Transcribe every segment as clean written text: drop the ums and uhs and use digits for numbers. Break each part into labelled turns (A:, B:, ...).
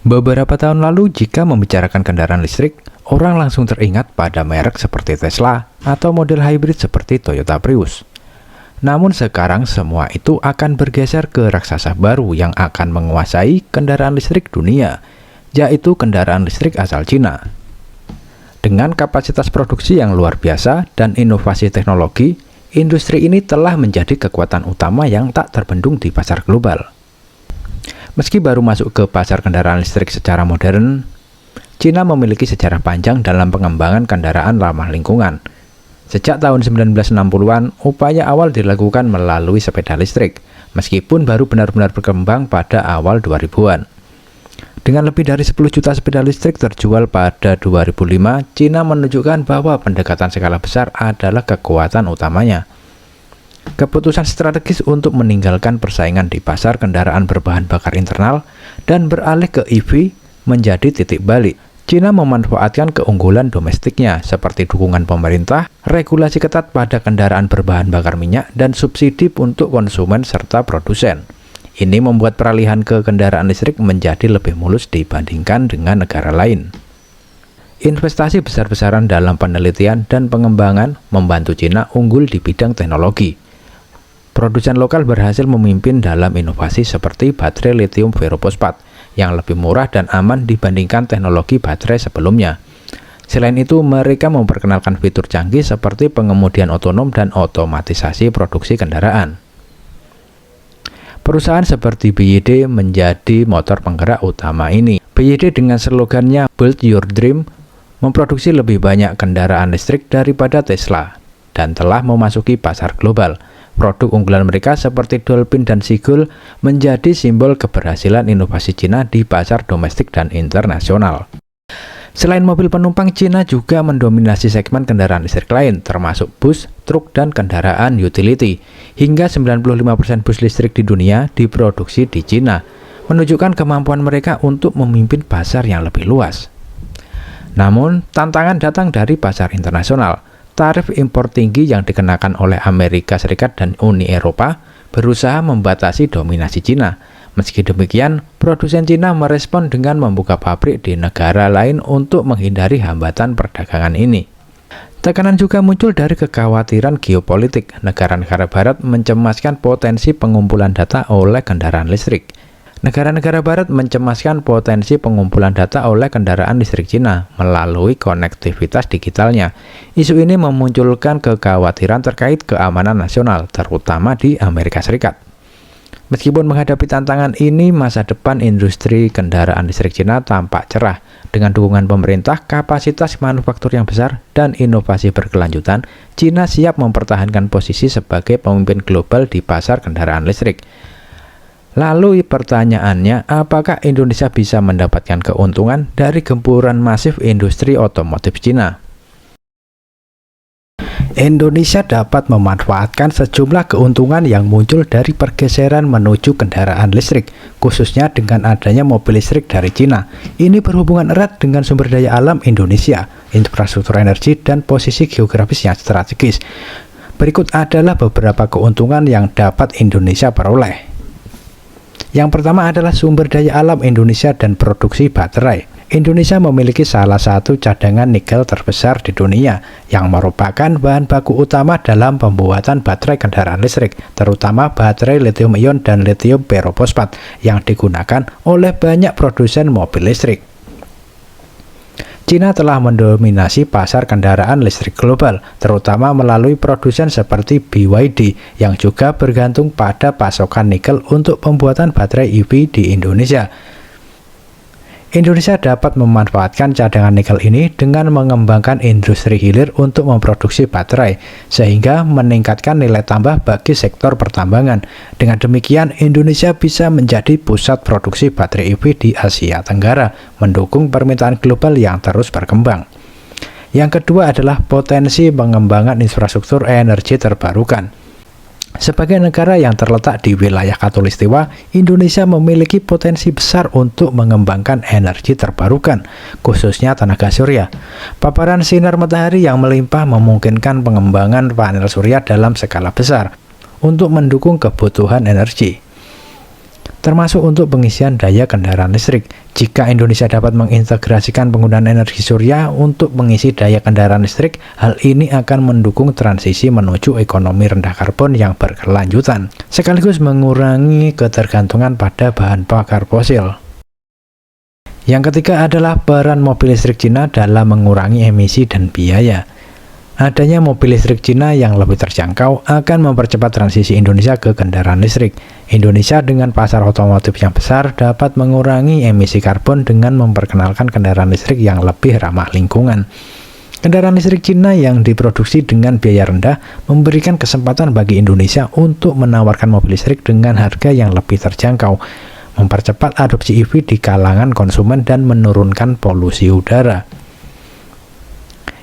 A: Beberapa tahun lalu, jika membicarakan kendaraan listrik, orang langsung teringat pada merek seperti Tesla atau model hybrid seperti Toyota Prius. Namun sekarang semua itu akan bergeser ke raksasa baru yang akan menguasai kendaraan listrik dunia, yaitu kendaraan listrik asal Cina. Dengan kapasitas produksi yang luar biasa dan inovasi teknologi, industri ini telah menjadi kekuatan utama yang tak terbendung di pasar global. Meski baru masuk ke pasar kendaraan listrik secara modern, Cina memiliki sejarah panjang dalam pengembangan kendaraan ramah lingkungan. Sejak tahun 1960-an, upaya awal dilakukan melalui sepeda listrik, meskipun baru benar-benar berkembang pada awal 2000-an. Dengan lebih dari 10 juta sepeda listrik terjual pada 2005, Cina menunjukkan bahwa pendekatan skala besar adalah kekuatan utamanya. Keputusan strategis untuk meninggalkan persaingan di pasar kendaraan berbahan bakar internal dan beralih ke EV menjadi titik balik. Cina memanfaatkan keunggulan domestiknya seperti dukungan pemerintah, regulasi ketat pada kendaraan berbahan bakar minyak, dan subsidi untuk konsumen serta produsen. Ini membuat peralihan ke kendaraan listrik menjadi lebih mulus dibandingkan dengan negara lain. Investasi besar-besaran dalam penelitian dan pengembangan membantu Cina unggul di bidang teknologi. Produsen lokal berhasil memimpin dalam inovasi seperti baterai lithium ferrofosfat yang lebih murah dan aman dibandingkan teknologi baterai sebelumnya. Selain itu, mereka memperkenalkan fitur canggih seperti pengemudian otonom dan otomatisasi produksi kendaraan. Perusahaan seperti BYD menjadi motor penggerak utama ini. BYD dengan slogannya Build Your Dream memproduksi lebih banyak kendaraan listrik daripada Tesla dan telah memasuki pasar global. Produk unggulan mereka seperti Dolphin dan Seagull menjadi simbol keberhasilan inovasi Cina di pasar domestik dan internasional. Selain mobil penumpang, Cina juga mendominasi segmen kendaraan listrik lain, termasuk bus, truk, dan kendaraan utility. Hingga 95% bus listrik di dunia diproduksi di Cina, menunjukkan kemampuan mereka untuk memimpin pasar yang lebih luas. Namun, tantangan datang dari pasar internasional. Tarif impor tinggi yang dikenakan oleh Amerika Serikat dan Uni Eropa berusaha membatasi dominasi Cina. Meski demikian, produsen Cina merespon dengan membuka pabrik di negara lain untuk menghindari hambatan perdagangan ini. Tekanan juga muncul dari kekhawatiran geopolitik. Negara-negara barat mencemaskan potensi pengumpulan data oleh kendaraan listrik. Negara-negara barat mencemaskan potensi pengumpulan data oleh kendaraan listrik Cina melalui konektivitas digitalnya. Isu ini memunculkan kekhawatiran terkait keamanan nasional, terutama di Amerika Serikat. Meskipun menghadapi tantangan ini, masa depan industri kendaraan listrik Cina tampak cerah. Dengan dukungan pemerintah, kapasitas manufaktur yang besar, dan inovasi berkelanjutan, Cina siap mempertahankan posisi sebagai pemimpin global di pasar kendaraan listrik. Lalu pertanyaannya, apakah Indonesia bisa mendapatkan keuntungan dari gempuran masif industri otomotif Cina? Indonesia dapat memanfaatkan sejumlah keuntungan yang muncul dari pergeseran menuju kendaraan listrik, khususnya dengan adanya mobil listrik dari Cina. Ini berhubungan erat dengan sumber daya alam Indonesia, infrastruktur energi, dan posisi geografis yang strategis. Berikut adalah beberapa keuntungan yang dapat Indonesia peroleh. Yang pertama adalah sumber daya alam Indonesia dan produksi baterai. Indonesia memiliki salah satu cadangan nikel terbesar di dunia, yang merupakan bahan baku utama dalam pembuatan baterai kendaraan listrik, terutama baterai lithium-ion dan lithium ferrofosfat yang digunakan oleh banyak produsen mobil listrik. Cina telah mendominasi pasar kendaraan listrik global, terutama melalui produsen seperti BYD yang juga bergantung pada pasokan nikel untuk pembuatan baterai EV di Indonesia. Indonesia dapat memanfaatkan cadangan nikel ini dengan mengembangkan industri hilir untuk memproduksi baterai, sehingga meningkatkan nilai tambah bagi sektor pertambangan. Dengan demikian, Indonesia bisa menjadi pusat produksi baterai EV di Asia Tenggara, mendukung permintaan global yang terus berkembang. Yang kedua adalah potensi pengembangan infrastruktur energi terbarukan. Sebagai negara yang terletak di wilayah Khatulistiwa, Indonesia memiliki potensi besar untuk mengembangkan energi terbarukan, khususnya tenaga surya. Paparan sinar matahari yang melimpah memungkinkan pengembangan panel surya dalam skala besar untuk mendukung kebutuhan energi. termasuk untuk pengisian daya kendaraan listrik. Jika Indonesia dapat mengintegrasikan penggunaan energi surya untuk mengisi daya kendaraan listrik, hal ini akan mendukung transisi menuju ekonomi rendah karbon yang berkelanjutan, sekaligus mengurangi ketergantungan pada bahan bakar fosil. Yang ketiga adalah peran mobil listrik Cina dalam mengurangi emisi dan biaya. Adanya mobil listrik Cina yang lebih terjangkau akan mempercepat transisi Indonesia ke kendaraan listrik. Indonesia dengan pasar otomotif yang besar dapat mengurangi emisi karbon dengan memperkenalkan kendaraan listrik yang lebih ramah lingkungan. Kendaraan listrik Cina yang diproduksi dengan biaya rendah memberikan kesempatan bagi Indonesia untuk menawarkan mobil listrik dengan harga yang lebih terjangkau, mempercepat adopsi EV di kalangan konsumen dan menurunkan polusi udara.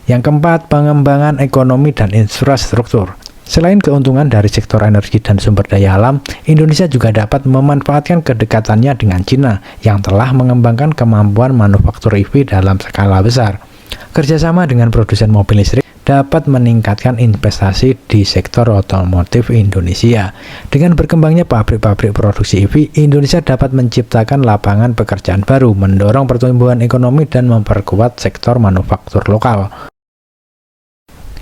A: Yang keempat, pengembangan ekonomi dan infrastruktur. Selain keuntungan dari sektor energi dan sumber daya alam, Indonesia juga dapat memanfaatkan kedekatannya dengan Cina yang telah mengembangkan kemampuan manufaktur EV dalam skala besar. Kerjasama dengan produsen mobil listrik dapat meningkatkan investasi di sektor otomotif Indonesia. Dengan berkembangnya pabrik-pabrik produksi EV, Indonesia dapat menciptakan lapangan pekerjaan baru, mendorong pertumbuhan ekonomi dan memperkuat sektor manufaktur lokal.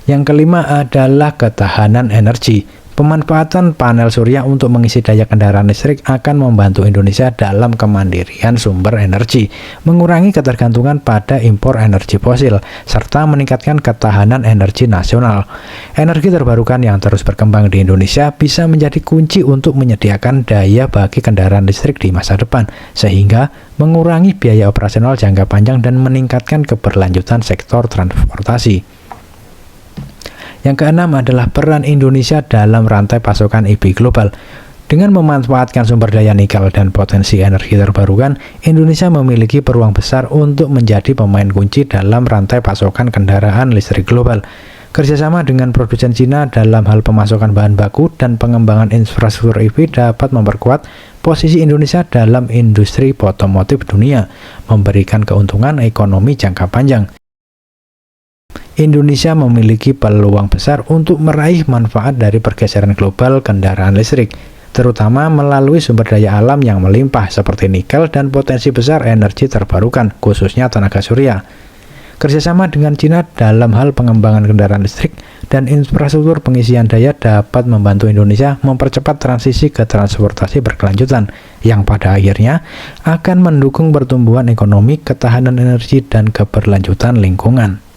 A: Yang kelima adalah ketahanan energi. Pemanfaatan panel surya untuk mengisi daya kendaraan listrik akan membantu Indonesia dalam kemandirian sumber energi, mengurangi ketergantungan pada impor energi fosil, serta meningkatkan ketahanan energi nasional. Energi terbarukan yang terus berkembang di Indonesia bisa menjadi kunci untuk menyediakan daya bagi kendaraan listrik di masa depan, sehingga mengurangi biaya operasional jangka panjang dan meningkatkan keberlanjutan sektor transportasi. Yang keenam adalah peran Indonesia dalam rantai pasokan EV global. Dengan memanfaatkan sumber daya nikel dan potensi energi terbarukan, Indonesia memiliki peluang besar untuk menjadi pemain kunci dalam rantai pasokan kendaraan listrik global. Kerjasama dengan produsen Cina dalam hal pemasokan bahan baku dan pengembangan infrastruktur EV dapat memperkuat posisi Indonesia dalam industri otomotif dunia, memberikan keuntungan ekonomi jangka panjang. Indonesia memiliki peluang besar untuk meraih manfaat dari pergeseran global kendaraan listrik, terutama melalui sumber daya alam yang melimpah seperti nikel dan potensi besar energi terbarukan, khususnya tenaga surya. Kerjasama dengan Cina dalam hal pengembangan kendaraan listrik dan infrastruktur pengisian daya dapat membantu Indonesia mempercepat transisi ke transportasi berkelanjutan, yang pada akhirnya akan mendukung pertumbuhan ekonomi, ketahanan energi, dan keberlanjutan lingkungan.